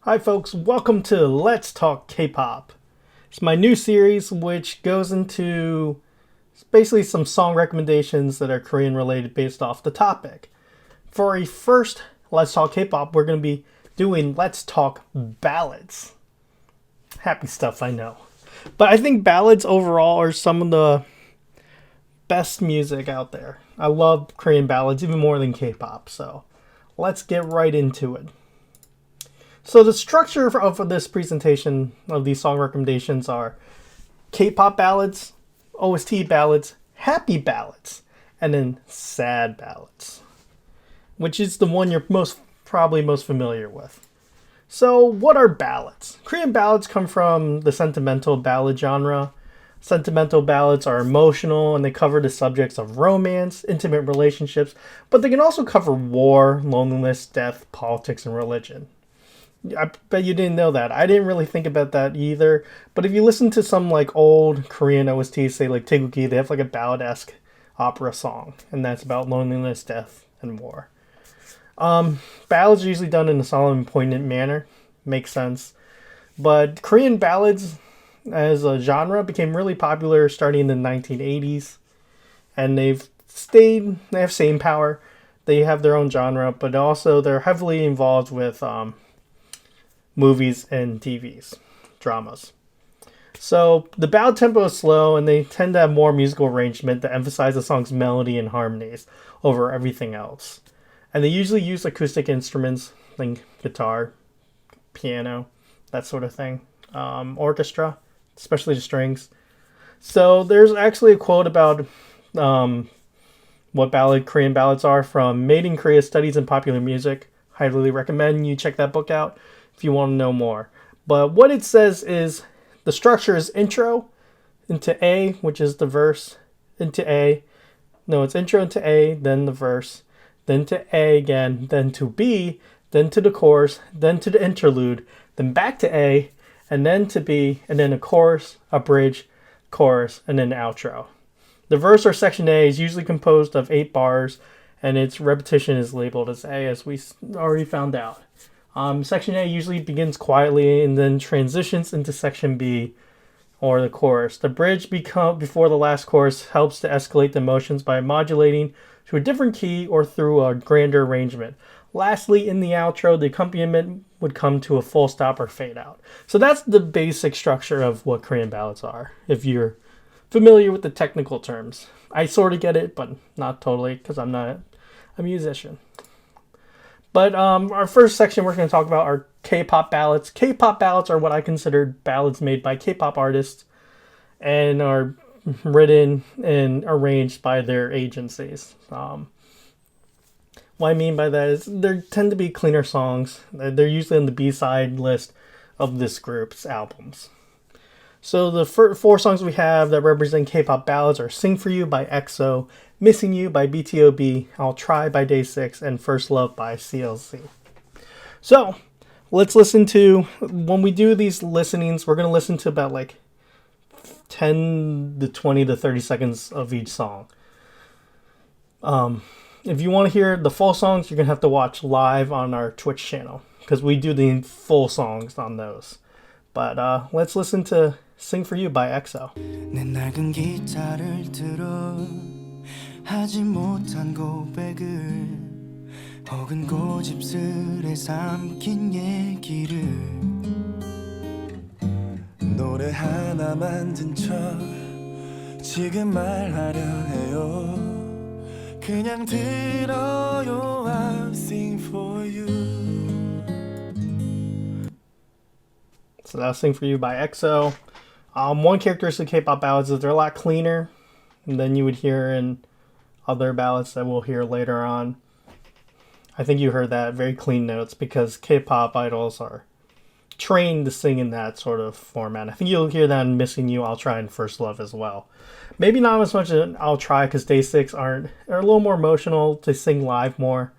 Hi folks, welcome to Let's Talk K-Pop. It's my new series which goes into basically some song recommendations that are Korean related based off the topic. For a first Let's Talk K-Pop, we're going to be doing Let's Talk Ballads. Happy stuff, I know. But I think ballads overall are some of the best music out there. I love Korean ballads even more than K-pop, so let's get right into it. So the structure of this presentation of these song recommendations are K-pop ballads, OST ballads, happy ballads, and then sad ballads, which is the one you're probably most familiar with. So what are ballads? Korean ballads come from the sentimental ballad genre. Sentimental ballads are emotional and they cover the subjects of romance, intimate relationships, but they can also cover war, loneliness, death, politics, and religion. I bet you didn't know that. I didn't really think about that either. But if you listen to some like old Korean OSTs, say like Taeguki, they have like a ballad-esque opera song, and that's about loneliness, death, and war. Ballads are usually done in a solemn and poignant manner. Makes sense. But Korean ballads as a genre became really popular starting in the 1980s, and they have staying power. They have their own genre, but also they're heavily involved with movies and TVs, dramas. So the ballad tempo is slow and they tend to have more musical arrangement that emphasize the song's melody and harmonies over everything else. And they usually use acoustic instruments like guitar, piano, that sort of thing. Orchestra, especially the strings. So there's actually a quote about what Korean ballads are from Made in Korea Studies in Popular Music. Highly recommend you check that book out if you want to know more. But what it says is the structure is intro into A, which is the verse, into A. No, it's intro into A, then the verse, then to A again, then to B, then to the chorus, then to the interlude, then back to A, and then to B, and then a chorus, a bridge, chorus, and then outro. The verse or section A is usually composed of 8 bars, and its repetition is labeled as A, as we already found out. Section A usually begins quietly and then transitions into Section B, or the chorus. The bridge before the last chorus helps to escalate the emotions by modulating to a different key or through a grander arrangement. Lastly, in the outro, the accompaniment would come to a full stop or fade out. So that's the basic structure of what Korean ballads are, if you're familiar with the technical terms. I sort of get it, but not totally, because I'm not a musician. But our first section we're going to talk about are K-pop ballads. K-pop ballads are what I consider ballads made by K-pop artists and are written and arranged by their agencies. What I mean by that is they tend to be cleaner songs. They're usually on the B-side list of this group's albums. So the 4 songs we have that represent K-pop ballads are Sing For You by EXO, Missing You by BTOB, I'll Try by Day 6, and First Love by CLC. So let's listen to, when we do these listenings, we're going to listen to about like 10 to 20 to 30 seconds of each song. If you want to hear the full songs, you're going to have to watch live on our Twitch channel, because we do the full songs on those. But let's listen to Sing For You by EXO. 내 낡은 기타를 들어 하지 못한 고백을 혹은 고집스레 삼킨 얘기를 노래 하나 만든 척 지금 말하려 해요 그냥 들어요 I'll sing for you. So that's Sing For You by EXO. One characteristic of K-pop ballads is they're a lot cleaner than you would hear in other ballads that we'll hear later on. I think you heard that, very clean notes, because K-pop idols are trained to sing in that sort of format. I think you'll hear that in Missing You, I'll Try, and First Love as well. Maybe not as much as I'll Try, because Day 6 are a little more emotional, to sing live more.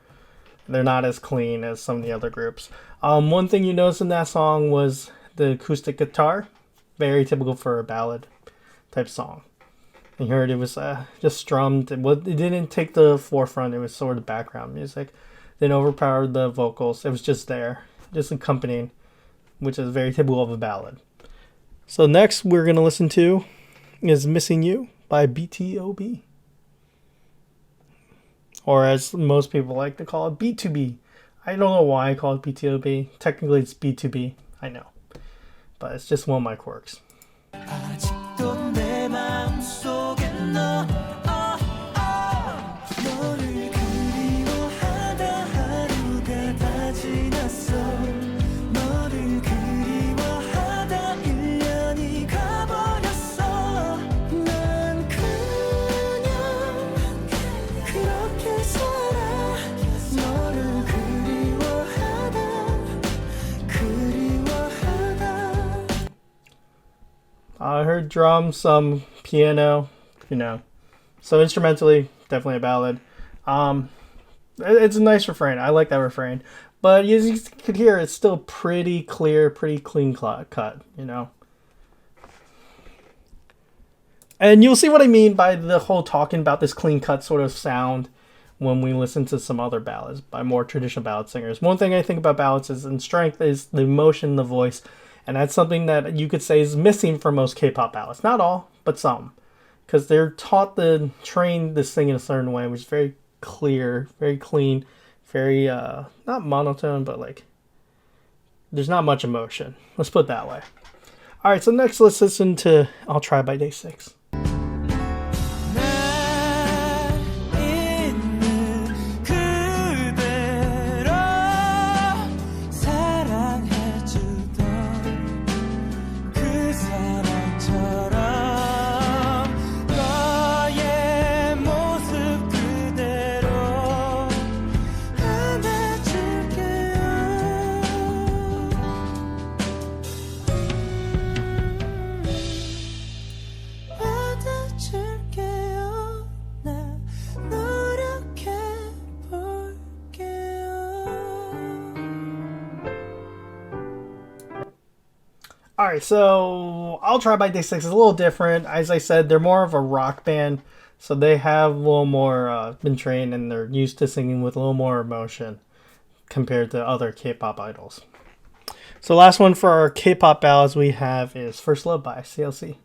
They're not as clean as some of the other groups. One thing you noticed in that song was the acoustic guitar. Very typical for a ballad type song. You heard it was just strummed. It didn't take the forefront. It was sort of background music. Didn't overpower the vocals. It was just there, just accompanying. which is very typical of a ballad. So next we're going to listen to is Missing You by BTOB. Or as most people like to call it, B2B. I don't know why I call it BTOB. Technically it's B2B. I know. But it's just one of my quirks. I heard drums, some piano, So instrumentally, definitely a ballad. It's a nice refrain. I like that refrain. But as you could hear, it's still pretty clear, pretty clean cut, And you'll see what I mean by the whole talking about this clean cut sort of sound when we listen to some other ballads by more traditional ballad singers. One thing I think about ballads is in strength is the emotion in the voice. And that's something that you could say is missing for most K-pop ballads. Not all, but some. Because they're trained to sing in a certain way, which is very clear, very clean, very, not monotone, but there's not much emotion. Let's put it that way. Alright, so next let's listen to I'll Try by Day 6. Alright, so I'll Try by Day 6 is a little different. As I said, they're more of a rock band, so they have a little more been trained and they're used to singing with a little more emotion compared to other K-pop idols. So last one for our K-pop ballads we have is First Love by CLC.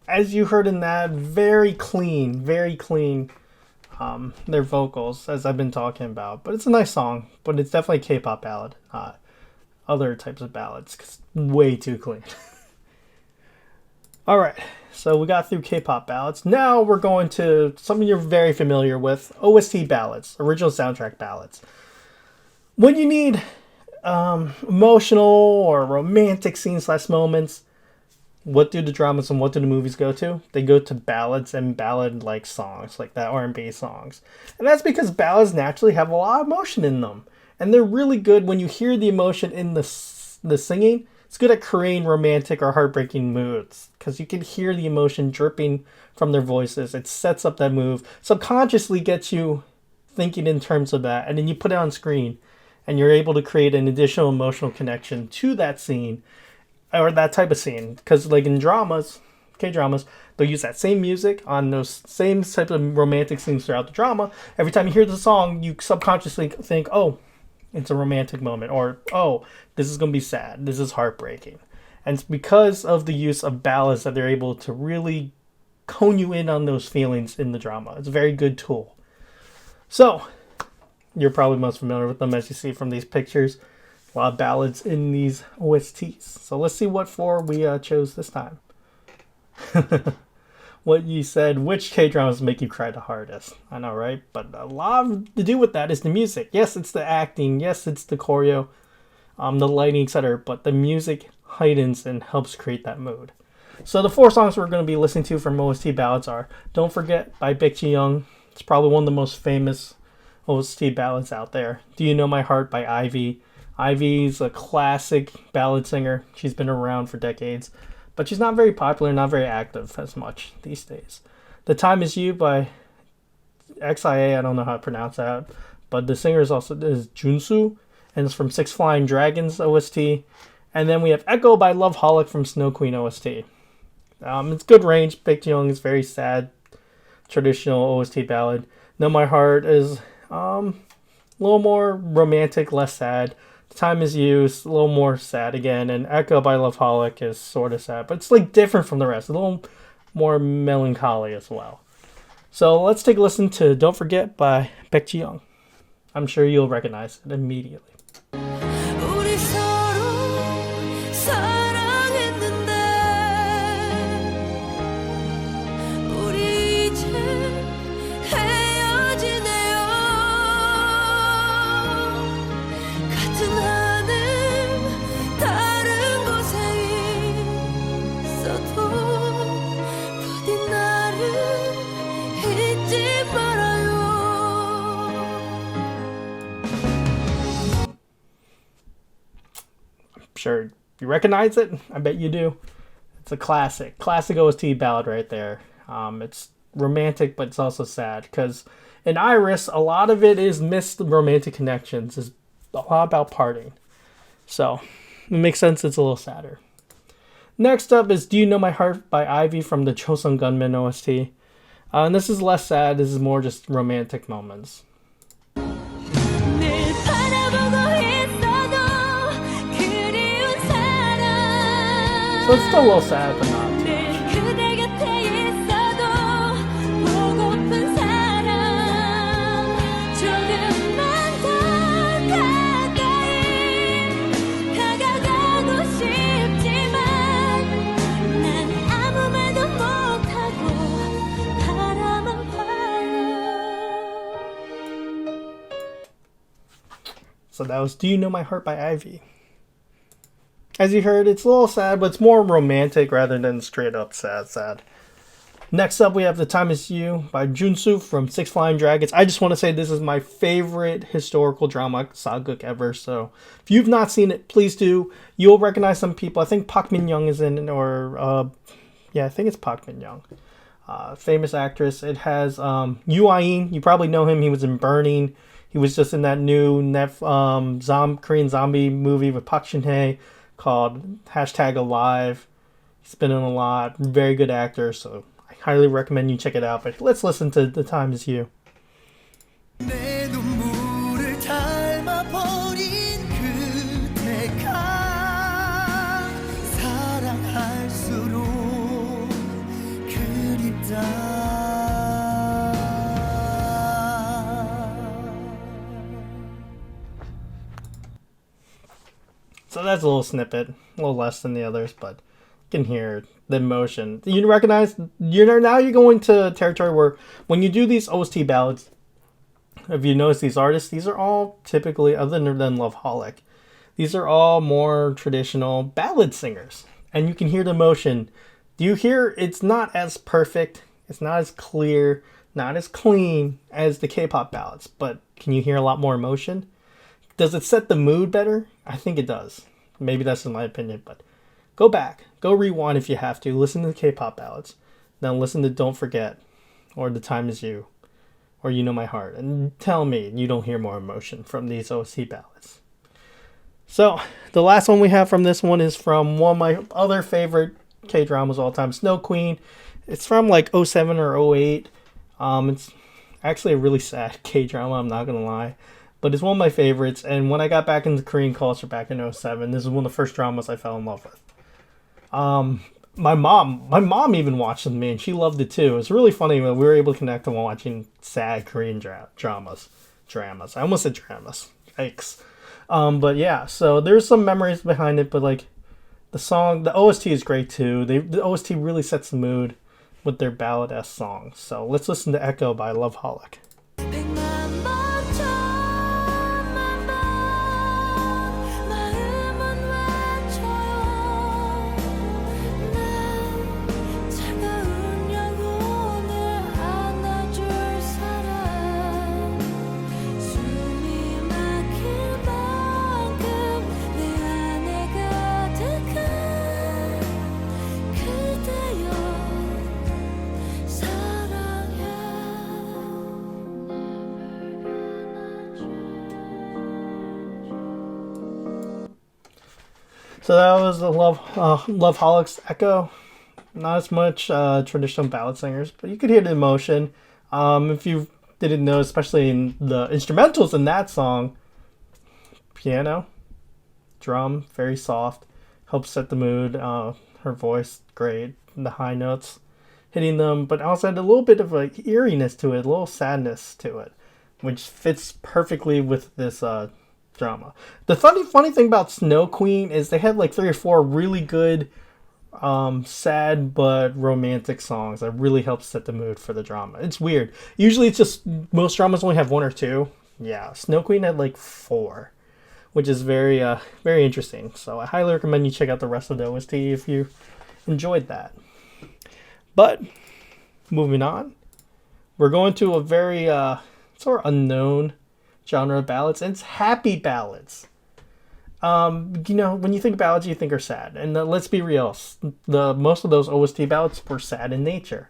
As you heard in that, very clean, their vocals, as I've been talking about. But it's a nice song, but it's definitely a K-pop ballad, not other types of ballads, 'cause way too clean. Alright, so we got through K-pop ballads. Now we're going to something you're very familiar with, OST ballads, original soundtrack ballads. When you need emotional or romantic scenes/moments, what do the dramas and what do the movies go to? They go to ballads and ballad-like songs, like that R&B songs. And that's because ballads naturally have a lot of emotion in them. And they're really good when you hear the emotion in the singing. It's good at creating romantic or heartbreaking moods because you can hear the emotion dripping from their voices. It sets up that move, subconsciously gets you thinking in terms of that, and then you put it on screen and you're able to create an additional emotional connection to that scene or that type of scene. Because in dramas, K-dramas, they'll use that same music on those same type of romantic scenes throughout the drama. Every time you hear the song, you subconsciously think, oh, it's a romantic moment, or oh, this is going to be sad, this is heartbreaking. And it's because of the use of ballads that they're able to really hone you in on those feelings in the drama. It's a very good tool. So, you're probably most familiar with them, as you see from these pictures. A lot of ballads in these OSTs. So let's see what four we chose this time. What you said, which K-dramas make you cry the hardest? I know, right? But a lot to do with that is the music. Yes, it's the acting. Yes, it's the choreo, the lighting, etc. But the music heightens and helps create that mood. So the four songs we're going to be listening to from OST ballads are Don't Forget by Baek Ji-young. It's probably one of the most famous OST ballads out there. Do You Know My Heart by Ivy. Ivy's a classic ballad singer. She's been around for decades. But she's not very popular, not very active as much these days. The Time Is You by XIA. I don't know how to pronounce that, but the singer is Junsu, and it's from Six Flying Dragons OST. And then we have Echo by Loveholic from Snow Queen OST. It's good range. Baek Ji-young is very sad, traditional OST ballad. Know My Heart is a little more romantic, less sad. Time Is You is a little more sad again, and Echo by Loveholic is sort of sad, but it's like different from the rest, a little more melancholy as well. So let's take a listen to Don't Forget by Baek Ji-young. I'm sure you'll recognize it immediately. Sure you recognize it. I bet you do. It's a classic OST ballad right there. It's romantic, but it's also sad because in Iris, a lot of it is missed romantic connections. It's a lot about parting, so it makes sense. It's a little sadder. Next up is Do You Know My Heart by Ivy from the Chosun Gunman OST, and this is less sad. This is more just romantic moments. So it's still a little sad, but not too much. So that was Do You Know My Heart by Ivy. As you heard, it's a little sad, but it's more romantic rather than straight up sad. Next up, we have The Time Is You by Junsu from Six Flying Dragons. I just want to say this is my favorite historical drama sageuk ever, so if you've not seen it, please do. You'll recognize some people. I think Park Min-young is in it, or I think it's Park Min-young. Famous actress. It has Yoo Ah-in. You probably know him. He was in Burning. He was just in that new Korean zombie movie with Park Shin-hye called #Alive. He's been in a lot. Very good actor, so I highly recommend you check it out. But let's listen to The Time Is You. So that's a little snippet, a little less than the others, but you can hear the emotion. You recognize, now you're going to territory where when you do these OST ballads, if you notice these artists, these are all typically, other than Loveholic, these are all more traditional ballad singers. And you can hear the emotion. Do you hear it's not as perfect, it's not as clear, not as clean as the K-pop ballads, but can you hear a lot more emotion? Does it set the mood better? I think it does. Maybe that's in my opinion, but go back. Go rewind if you have to. Listen to the K-pop ballads. Then listen to Don't Forget, or The Time Is You, or You Know My Heart. And tell me you don't hear more emotion from these OST ballads. So, the last one we have from this one is from one of my other favorite K-dramas of all time, Snow Queen. It's from like 07 or 08. It's actually a really sad K-drama, I'm not going to lie. But it's one of my favorites, and when I got back into Korean culture back in 07, this is one of the first dramas I fell in love with. My mom even watched it with me, and she loved it too. It's really funny when we were able to connect on watching sad Korean dramas. I almost said dramas. Yikes. But yeah, so there's some memories behind it, but like the OST is great too. The OST really sets the mood with their ballad-esque songs. So let's listen to Echo by Loveholic. So that was the Love Holics Echo. Not as much traditional ballad singers, but you could hear the emotion. If you didn't know, especially in the instrumentals in that song, piano, drum, very soft, helps set the mood. Her voice, great. The high notes, hitting them, but also had a little bit of like eeriness to it, a little sadness to it, which fits perfectly with this drama. The funny thing about Snow Queen is they had like 3 or 4 really good sad but romantic songs that really help set the mood for the drama. It's weird. Usually it's just most dramas only have 1 or 2. Yeah, Snow Queen had like 4, which is very interesting. So I highly recommend you check out the rest of the OST if you enjoyed that. But moving on, we're going to a very sort of unknown genre of ballads, and it's happy ballads. When you think ballads, you think are sad, and let's be real, the most of those OST ballads were sad in nature.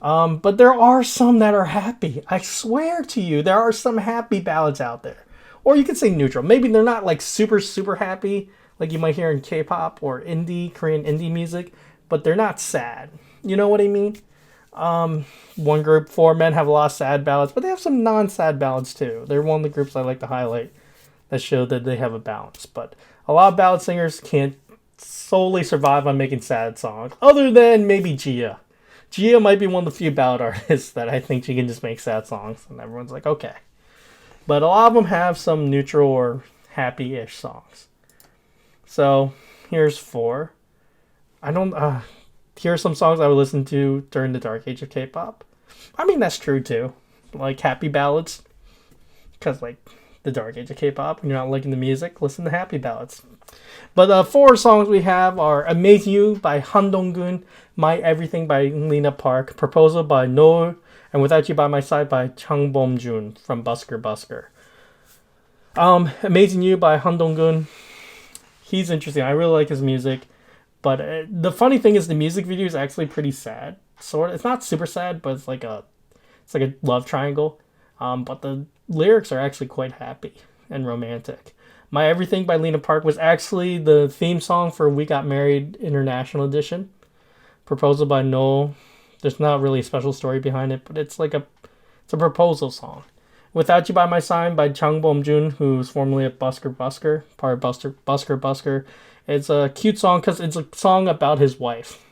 But there are some that are happy. I swear to you, there are some happy ballads out there. Or you could say neutral. Maybe they're not like super, super happy, like you might hear in K-pop or Korean indie music, but they're not sad. You know what I mean? One group, 4Men, have a lot of sad ballads, but they have some non-sad ballads too. They're one of the groups I like to highlight that show that they have a balance. But a lot of ballad singers can't solely survive on making sad songs, other than maybe Gia. Gia might be one of the few ballad artists that I think she can just make sad songs, and everyone's like, okay. But a lot of them have some neutral or happy-ish songs. So here's 4. Here are some songs I would listen to during the dark age of K-pop. I mean, that's true too. Like happy ballads. Because like the dark age of K-pop, when you're not liking the music, listen to happy ballads. But the 4 songs we have are Amaze You by Han Dong-gun, My Everything by Lena Park, Proposal by No, and Without You by My Side by Chung Bom-jun from Busker Busker. Amazing You by Han Dong-gun. He's interesting. I really like his music. But the funny thing is the music video is actually pretty sad. Sort of. It's not super sad, but it's like a love triangle. But the lyrics are actually quite happy and romantic. My Everything by Lena Park was actually the theme song for We Got Married International Edition. Proposal by Noel. There's not really a special story behind it, but it's a proposal song. Without You by My Side by Chung Bom-jun, who's formerly at Busker Busker, part of Busker Busker. It's a cute song because it's a song about his wife.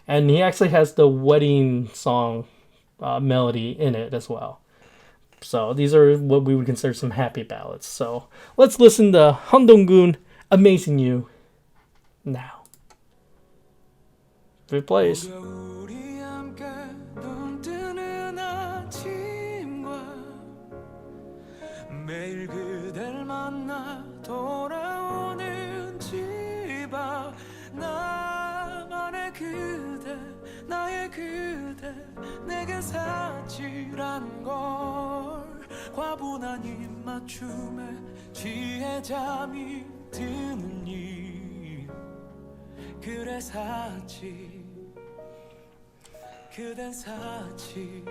And he actually has the wedding song melody in it as well. So these are what we would consider some happy ballads. So let's listen to Han Dong-gun, Amazing You, now. If it plays. 나만의 그대 나의 그대 내겐 사치란 걸 과분한 입맞춤에 취해 잠이 드는 일 그래 사치 그댄 사치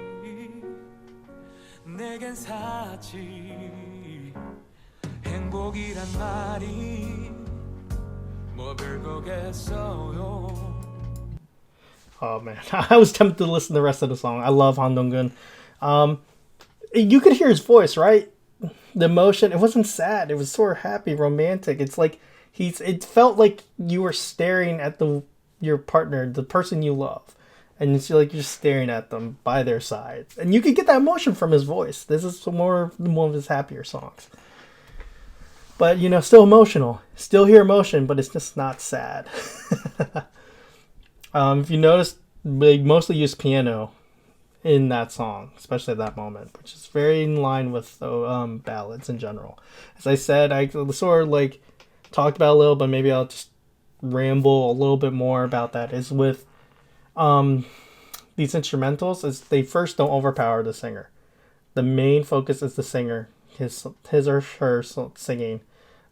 내겐 사치 행복이란 말이 Oh man, I was tempted to listen to the rest of the song. I love Han Dong-gun. You could hear his voice, right? The emotion. It wasn't sad. It was sort of happy, romantic. It's like it felt like you were staring at your partner, the person you love, and it's like you're staring at them by their side, and you could get that emotion from his voice. This is one of his happier songs. But, still emotional. Still hear emotion, but it's just not sad. If you notice, they mostly use piano in that song, especially at that moment, which is very in line with ballads in general. As I said, I sort of talked about it a little, but maybe I'll just ramble a little bit more about that. Is with these instrumentals, is they first don't overpower the singer. The main focus is the singer. His or her singing,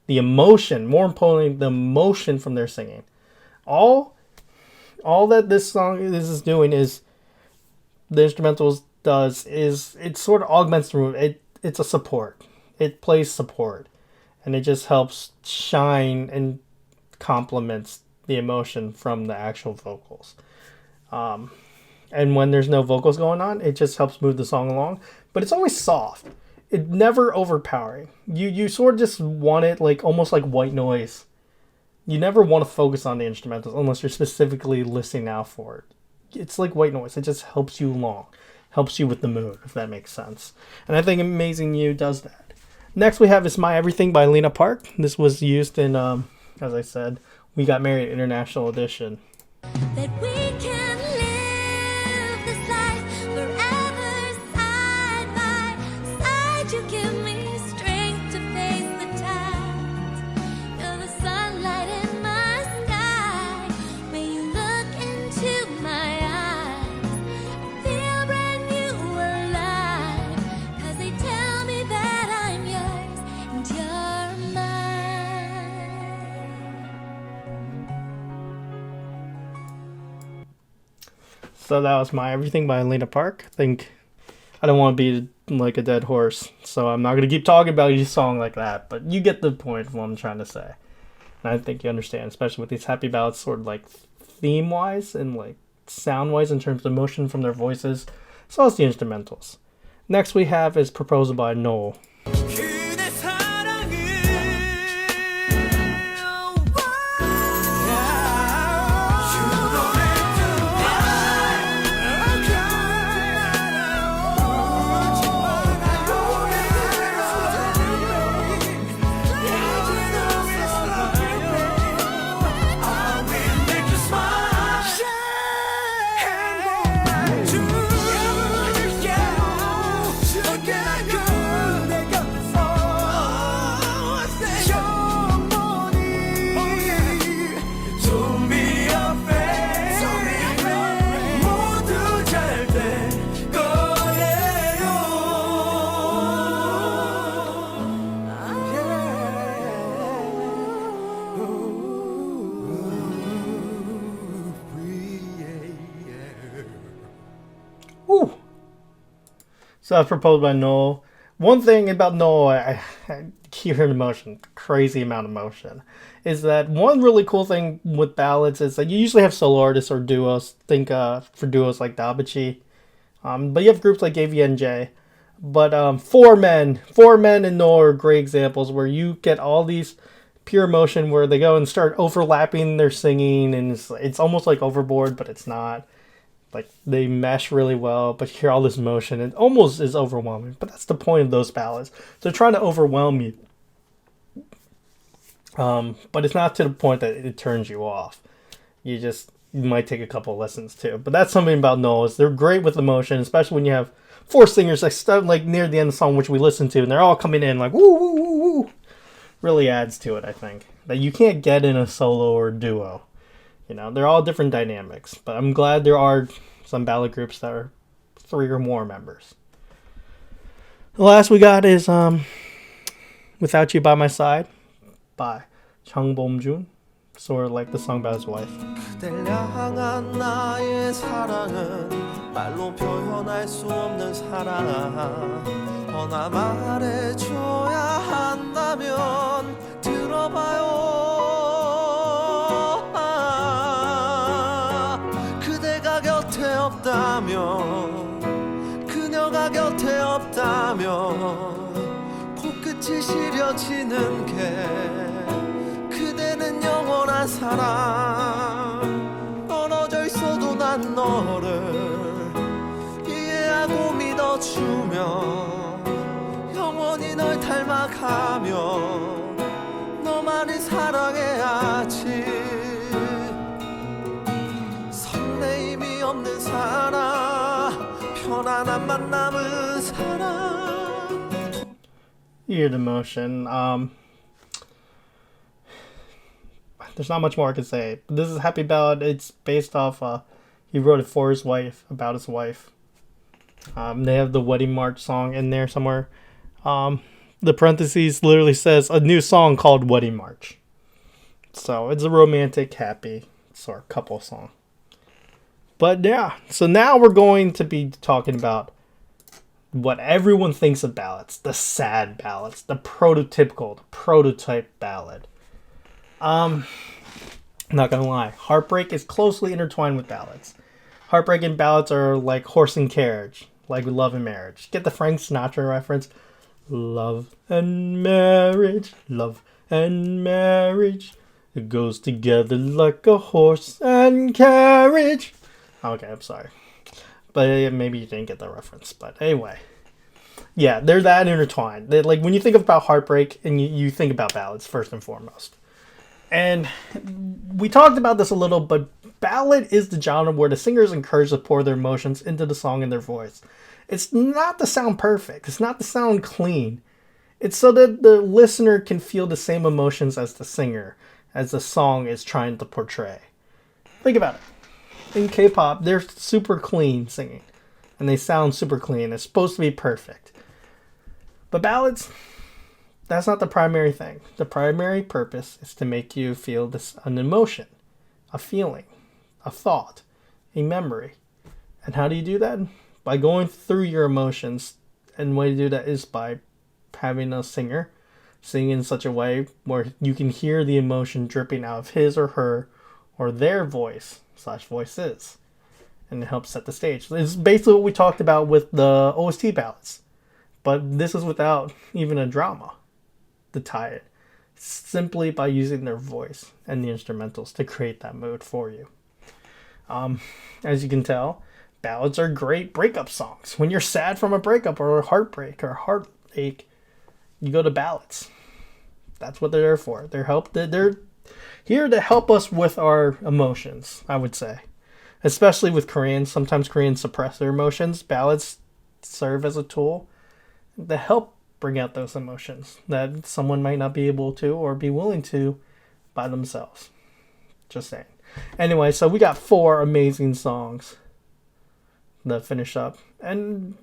the emotion, more importantly, the emotion from their singing. All that this song is doing is the instrumentals does is it sort of augments the room. It's a support. It plays support, and it just helps shine and complements the emotion from the actual vocals. And when there's no vocals going on, it just helps move the song along. But it's always soft. It never overpowering. You sort of just want it like almost like white noise. You never want to focus on the instrumentals unless you're specifically listening out for it. It's like white noise. It just helps you along. Helps you with the mood, if that makes sense. And I think Amazing You does that. Next we have It's My Everything by Lena Park. This was used in, as I said, We Got Married International Edition. That we can live this life forever side by side. You give me strength to face the tides. You're the sunlight in my sky. When you look into my eyes, I feel brand new alive. 'Cause they tell me that I'm yours and you're mine. So that was My Everything by Lena Park. I don't want to be like a dead horse, so I'm not going to keep talking about each song like that, but you get the point of what I'm trying to say. And I think you understand, especially with these happy ballads sort of like theme-wise and like sound-wise in terms of emotion from their voices, as well as the instrumentals. Next we have is Proposal by Noel. 그대 사랑을 Ooh. So that's Proposed by Noel. One thing about Noel, I keep hearing emotion, crazy amount of emotion, is that one really cool thing with ballads is that you usually have solo artists or duos. Think for duos like Dabichi. But you have groups like AVNJ. But Four Men and Noel are great examples where you get all these pure emotion where they go and start overlapping their singing, and it's almost like overboard, but it's not. Like, they mesh really well, but you hear all this emotion. It almost is overwhelming, but that's the point of those ballads. They're trying to overwhelm you. But it's not to the point that it turns you off. You might take a couple lessons too. But that's something about Noel, is they're great with emotion, especially when you have four singers that start like near the end of the song, which we listen to, and they're all coming in like woo woo woo woo. Really adds to it, I think, that you can't get in a solo or duo. You know, they're all different dynamics, but I'm glad there are some ballad groups that are 3 or more members. The last we got is Without You by My Side by Chung Bom-jun, sort of like the song about his wife. 그댈 향한 나의 사랑은 말로 표현할 수 없는 사랑 허나 말해줘야 한다면 들어봐요 그대가 곁에 없다면 그녀가 곁에 없다면 코끝이 시려지는 게 그대는 영원한 사랑 떨어져 있어도 난 너를 이해하고 믿어주며 영원히 널 닮아가며 너만을 사랑해야지 설레임이 없는 사랑 편안한 만남은 사랑. You hear the emotion. There's not much more I can say. This is a happy ballad. It's based off, he wrote it for his wife, about his wife. They have the wedding march song in there somewhere. The parentheses literally says a new song called Wedding March. So it's a romantic, happy sort of couple song. But yeah, so now we're going to be talking about what everyone thinks of ballads. The sad ballads. The prototypical, the prototype ballad. I'm not gonna lie. Heartbreak is closely intertwined with ballads. Heartbreak and ballads are like horse and carriage, like love and marriage. Get the Frank Sinatra reference? Love and marriage, love and marriage. It goes together like a horse and carriage. Okay, I'm sorry. But maybe you didn't get the reference. But anyway. Yeah, they're that intertwined. Like when you think about heartbreak and you think about ballads first and foremost. And we talked about this a little, but ballad is the genre where the singer is encouraged to pour their emotions into the song in their voice. It's not to sound perfect. It's not to sound clean. It's so that the listener can feel the same emotions as the singer, as the song is trying to portray. Think about it. In K-pop, they're super clean singing. And they sound super clean. It's supposed to be perfect. But ballads, that's not the primary thing. The primary purpose is to make you feel an emotion, a feeling, a thought, a memory. And how do you do that? By going through your emotions. And the way to do that is by having a singer sing in such a way where you can hear the emotion dripping out of his or her or their voices. And it helps set the stage. It's basically what we talked about with the OST ballads. But this is without even a drama to tie it. Simply by using their voice and the instrumentals to create that mood for you. As you can tell, ballads are great breakup songs. When you're sad from a breakup or a heartbreak or heartache, you go to ballads. That's what they're there for. They're here to help us with our emotions, I would say. Especially with Koreans. Sometimes Koreans suppress their emotions. Ballads serve as a tool to help bring out those emotions that someone might not be able to or be willing to by themselves. Just saying. Anyway, so we got 4 amazing songs that finish up. And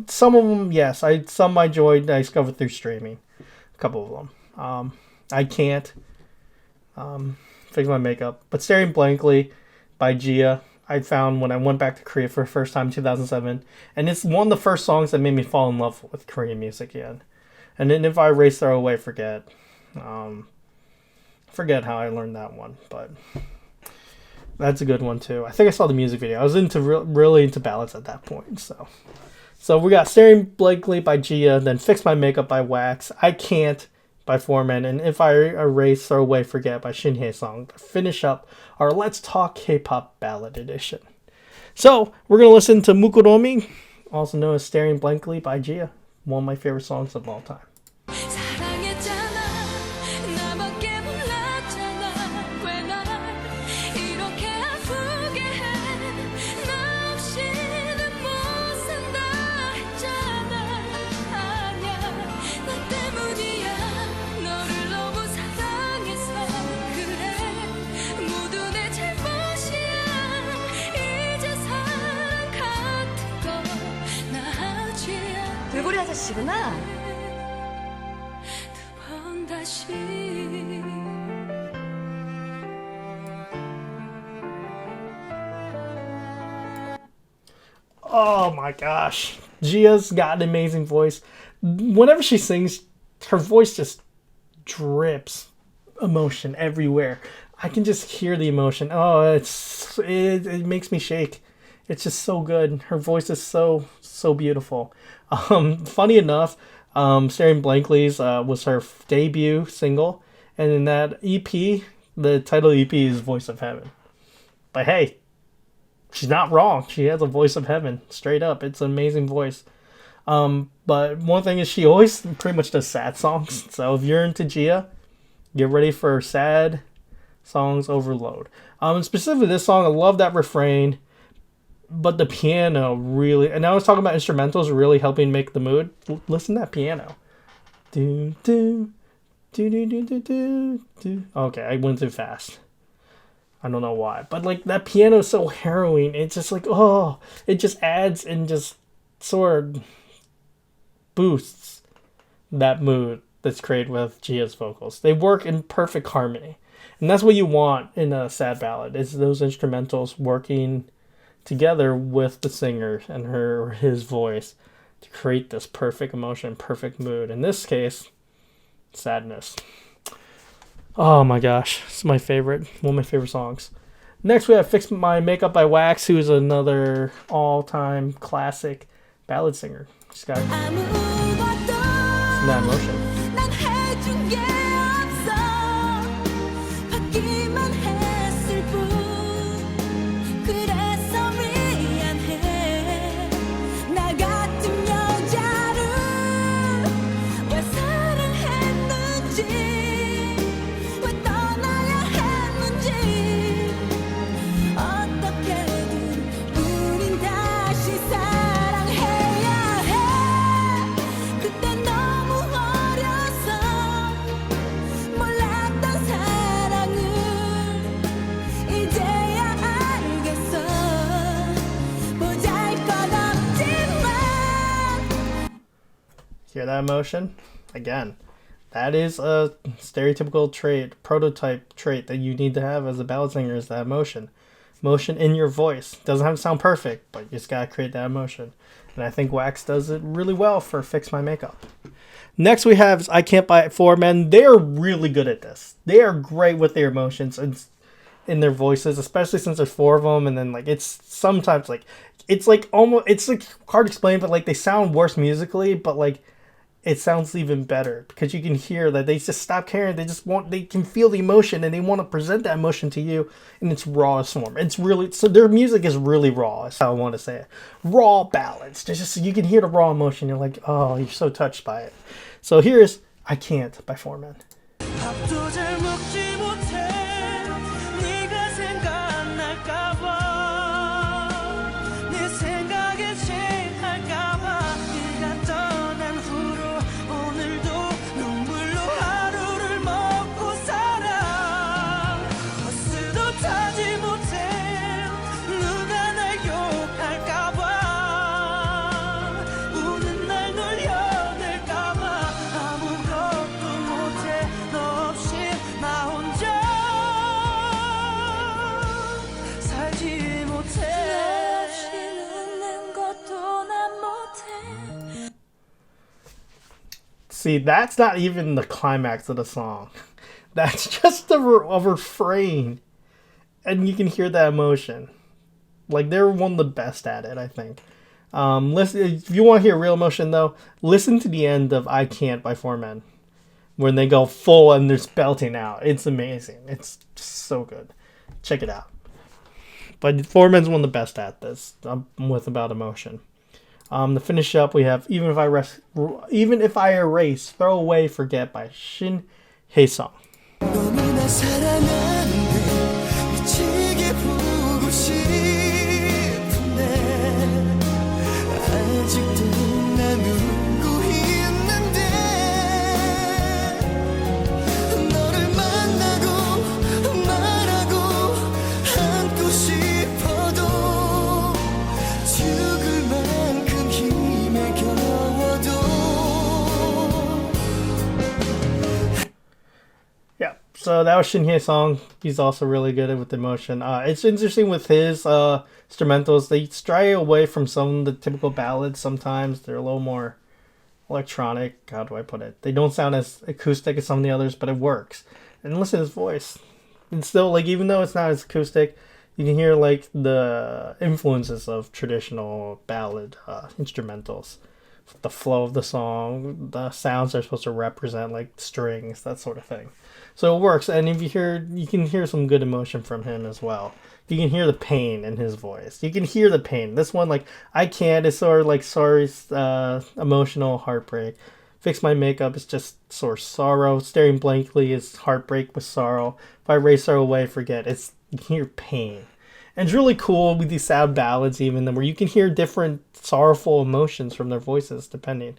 some of them, yes, some I enjoyed, I discovered through streaming. A couple of them. I Can't Fix My Makeup. But Staring Blankly by Gia, I found when I went back to Korea for the first time in 2007. And it's one of the first songs that made me fall in love with Korean music again. And then If I Erase, Throw Away, Forget. Forget how I learned that one. But that's a good one too. I think I saw the music video. I was really into ballads at that point. So we got Staring Blankly by Gia. Then Fix My Makeup by Wax. I Can't by Foreman, and If I Erase, Throw Away, Forget by Shin Hye-sung to finish up our Let's Talk K-Pop Ballad Edition. So, we're going to listen to Mukuromi, also known as Staring Blankly by Gia, one of my favorite songs of all time. 돌고래 아저씨구나. Oh my gosh. Gia's got an amazing voice. Whenever she sings, her voice just drips emotion everywhere. I can just hear the emotion. Oh, it makes me shake. It's just so good. Her voice is so beautiful. Funny enough, Staring Blankly's was her debut single, and in that EP, the title EP is Voice of Heaven. But hey, she's not wrong. She has a voice of heaven, straight up. It's an amazing voice. But one thing is she always pretty much does sad songs. So if you're into Gia, get ready for sad songs overload. Specifically this song, I love that refrain. But the piano really, and I was talking about instrumentals really helping make the mood. Listen to that piano. Do, do, do, do, do, do, do, do. Okay, I went too fast. I don't know why. But like that piano is so harrowing. It's just like, oh, it just adds and just sort of boosts that mood that's created with Gia's vocals. They work in perfect harmony. And that's what you want in a sad ballad, is those instrumentals working together with the singer and her or his voice to create this perfect emotion, perfect mood. In this case, sadness. Oh my gosh, it's my favorite. One of my favorite songs. Next, we have "Fix My Makeup" by Wax, who is another all-time classic ballad singer. She's got 아무것도 that emotion. 난 해준 게 없어 받기만 했을 뿐 그래서 미안해 나 같은 여자를 왜 사랑했는지 왜 떠나야 했는지 어떻게든 우린 다시 사랑해야 해 그때 너무 어려서 몰랐던 사랑을 이제야 알겠어 보잘것없지만 Hear that emotion? Again, that is a stereotypical trait, prototype trait that you need to have as a ballad singer is that emotion. Emotion in your voice. Doesn't have to sound perfect, but you just gotta create that emotion. And I think Wax does it really well for Fix My Makeup. Next we have I Can't Buy It For Men. They are really good at this. They are great with their emotions and in their voices, especially since there's four of them, and then like it's sometimes like it's like almost it's like hard to explain, but like they sound worse musically, but like it sounds even better because you can hear that they just stop caring. They can feel the emotion and they want to present that emotion to you in its rawest form. It's really, so their music is really raw. That's how I want to say it. Raw ballads. There's just, you can hear the raw emotion. You're like, oh, you're so touched by it. So here's I Can't by Four Men. 밥도 잘 먹지 못해 네가 생각날까봐 네 생각에 취할까봐 네가 떠난 후로 오늘도 눈물로 하루를 먹고 살아 버스도 타지 못해 누가 날 욕할까봐 우는 날 놀려댈까봐 아무것도 못해 너 없이 나 혼자 살지 못해 너 없이 웃는 것도 난 못해 See, that's not even the climax of the song. That's just a refrain. And you can hear that emotion. Like, they're one of the best at it, I think. Listen, if you want to hear real emotion, though, listen to the end of I Can't by Four Men. When they go full and they're belting out. It's amazing. It's so good. Check it out. But Four Men's one of the best at this. With about emotion. To finish up, we have Even If I Erase, Throw Away, Forget by Shin Hae-sung. 너무나 사랑하는데 미치게 보고 싶은데 아직도 난 울고 있는데 너를 만나고 말하고 안고 싶어도 죽을 만큼 힘에 겨워도 Yeah, so that was Shin Hae-sung. He's also really good with emotion. It's interesting with his instrumentals. They stray away from some of the typical ballads sometimes. They're a little more electronic. How do I put it? They don't sound as acoustic as some of the others, but it works. And listen to his voice. It's still, like, even though it's not as acoustic, you can hear, like, the influences of traditional ballad instrumentals. The flow of the song, the sounds are supposed to represent, like, strings, that sort of thing. So it works, and if you can hear some good emotion from him as well. You can hear the pain in his voice. You can hear the pain. This one, like, I Can't is sort of like sorry, emotional heartbreak. Fix My Makeup is just sort of sorrow. Staring Blankly is heartbreak with sorrow. If I Erase Her Away, Forget. You can hear pain. And it's really cool with these sad ballads even, where you can hear different sorrowful emotions from their voices, depending,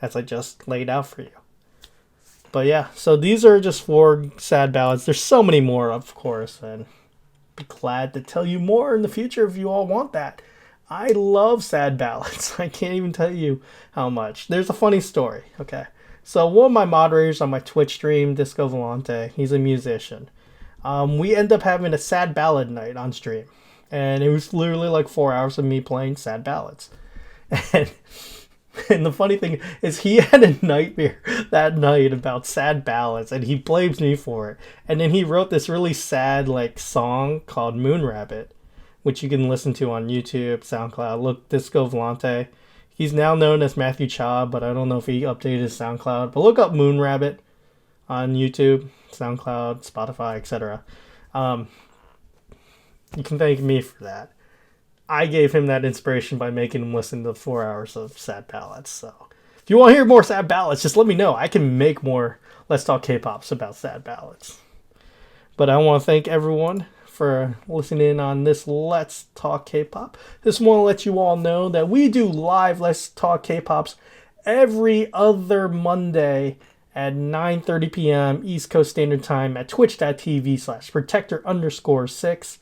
as I just laid out for you. But yeah, so these are just 4 sad ballads. There's so many more, of course, and be glad to tell you more in the future if you all want that. I love sad ballads. I can't even tell you how much. There's a funny story, okay? So one of my moderators on my Twitch stream, Disco Volante, he's a musician. We end up having a sad ballad night on stream. And it was literally like 4 hours of me playing sad ballads. And And the funny thing is, he had a nightmare that night about sad ballads, and he blames me for it. And then he wrote this really sad like song called Moon Rabbit, which you can listen to on YouTube, SoundCloud. Look, Disco Volante. He's now known as Matthew Cha, but I don't know if he updated his SoundCloud. But look up Moon Rabbit on YouTube, SoundCloud, Spotify, etc. You can thank me for that. I gave him that inspiration by making him listen to 4 hours of sad ballads. So if you want to hear more sad ballads, just let me know. I can make more Let's Talk K-Pops about sad ballads. But I want to thank everyone for listening on this Let's Talk K-Pop. Just want to let you all know that we do live Let's Talk K-Pops every other Monday at 9:30 p.m. East Coast Standard Time at twitch.tv/protector_6.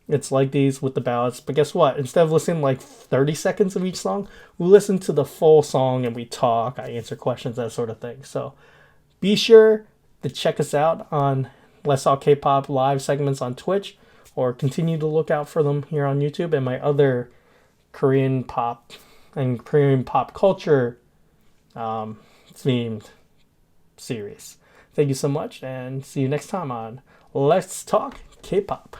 It's like these with the ballads. But guess what? Instead of listening like 30 seconds of each song, we listen to the full song and we talk. I answer questions, that sort of thing. So be sure to check us out on Let's Talk K-Pop live segments on Twitch, or continue to look out for them here on YouTube and my other Korean pop and Korean pop culture themed series. Thank you so much, and see you next time on Let's Talk K-Pop.